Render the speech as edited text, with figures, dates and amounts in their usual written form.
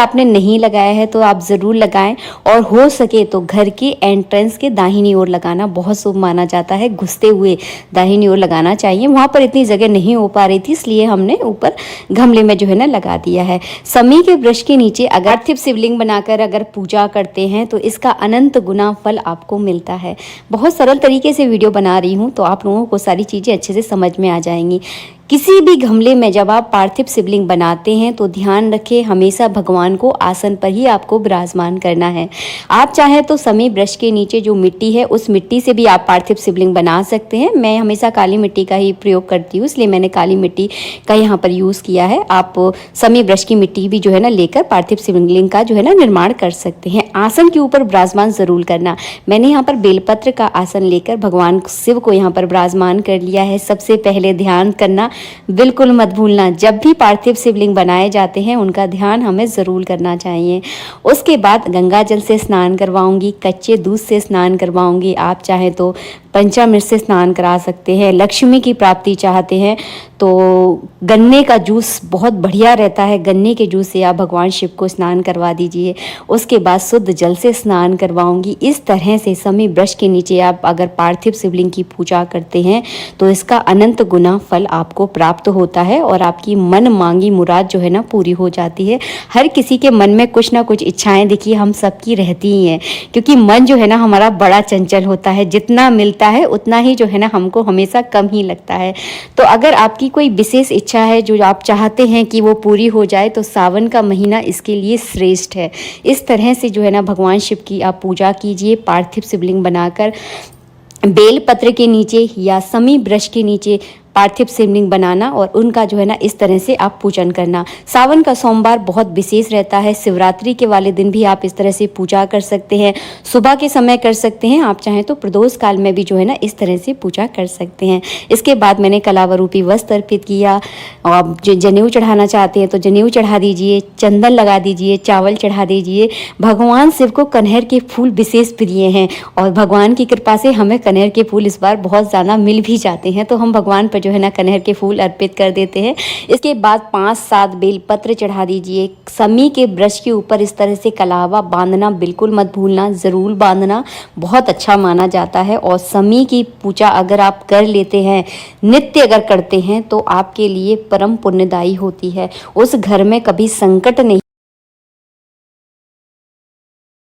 आपने नहीं लगाया है तो आप ज़रूर लगाएं, और हो सके तो घर की एंट्रेंस के दाहिनी ओर लगाना बहुत शुभ माना जाता है। घुसते हुए दाहिनी ओर लगाना चाहिए। वहाँ पर इतनी जगह नहीं हो पा रही थी, इसलिए हमने ऊपर गमले में जो है ना लगा दिया है। समी के वृक्ष के नीचे अगर पार्थिव शिवलिंग बनाकर अगर पूजा करते हैं तो इसका अनंत गुना फल आपको मिलता है। बहुत सरल तरीके से वीडियो बना रही हूँ तो आप लोगों को सारी चीज़ें अच्छे से समझ में आ जाएंगी। किसी भी गमले में जब आप पार्थिव शिवलिंग बनाते हैं तो ध्यान रखें, हमेशा भगवान को आसन पर ही आपको विराजमान करना है। आप चाहे तो समी वृक्ष के नीचे जो मिट्टी है उस मिट्टी से भी आप पार्थिव शिवलिंग बना सकते हैं। मैं हमेशा काली मिट्टी का ही प्रयोग करती हूँ, इसलिए मैंने काली मिट्टी का यहाँ पर यूज़ किया है। आप समी वृक्ष की मिट्टी भी जो है ना लेकर पार्थिव शिवलिंग का जो है ना निर्माण कर सकते हैं। आसन के ऊपर विराजमान जरूर करना। मैंने यहाँ पर बेलपत्र का आसन लेकर भगवान शिव को यहाँ पर विराजमान कर लिया है। सबसे पहले ध्यान करना बिल्कुल मत भूलना, जब भी पार्थिव शिवलिंग बनाए जाते हैं उनका ध्यान हमें ज़रूर करना चाहिए। उसके बाद गंगा जल से स्नान करवाऊंगी, कच्चे दूध से स्नान करवाऊंगी। आप चाहें तो पंचामृत से स्नान करा सकते हैं। लक्ष्मी की प्राप्ति चाहते हैं तो गन्ने का जूस बहुत बढ़िया रहता है, गन्ने के जूस से आप भगवान शिव को स्नान करवा दीजिए। उसके बाद शुद्ध जल से स्नान करवाऊंगी। इस तरह से समी वृक्ष के नीचे आप अगर पार्थिव शिवलिंग की पूजा करते हैं तो इसका अनंत गुना फल आपको प्राप्त होता है और आपकी मन मांगी मुराद जो है ना पूरी हो जाती है। हर किसी के मन में कुछ ना कुछ इच्छाएं देखिए हम सबकी रहती ही हैं, क्योंकि मन जो है ना हमारा बड़ा चंचल होता है। जितना मिलता है उतना ही जो है ना हमको हमेशा कम ही लगता है। तो अगर आपकी कोई विशेष इच्छा है जो आप चाहते हैं कि वो पूरी हो जाए तो सावन का महीना इसके लिए श्रेष्ठ है। इस तरह से जो है ना भगवान शिव की आप पूजा कीजिए पार्थिव शिवलिंग बनाकर। बेल पत्र के नीचे या समी वृक्ष के नीचे पार्थिव शिवलिंग बनाना और उनका जो है ना इस तरह से आप पूजन करना। सावन का सोमवार बहुत विशेष रहता है। शिवरात्रि के वाले दिन भी आप इस तरह से पूजा कर सकते हैं। सुबह के समय कर सकते हैं, आप चाहें तो प्रदोष काल में भी जो है ना इस तरह से पूजा कर सकते हैं। इसके बाद मैंने कलावरूपी वस्त्र अर्पित किया। और जो जनेऊ चढ़ाना चाहते हैं तो जनेऊ चढ़ा दीजिए, चंदन लगा दीजिए, चावल चढ़ा दीजिए। भगवान शिव को कनहर के फूल विशेष प्रिय हैं और भगवान की कृपा से हमें कनहर के फूल इस बार बहुत ज़्यादा मिल भी जाते हैं, तो हम भगवान पर जो है ना कनहर के फूल अर्पित कर देते हैं। इसके बाद 5-7 बेलपत्र चढ़ा दीजिए। समी के वृक्ष के ऊपर इस तरह से कलावा बांधना बिल्कुल मत भूलना, ज़रूर बांधना, बहुत अच्छा माना जाता है। और समी की पूजा अगर आप कर लेते हैं, नित्य अगर करते हैं तो आपके लिए परम पुण्यदायी होती है। उस घर में कभी संकट नहीं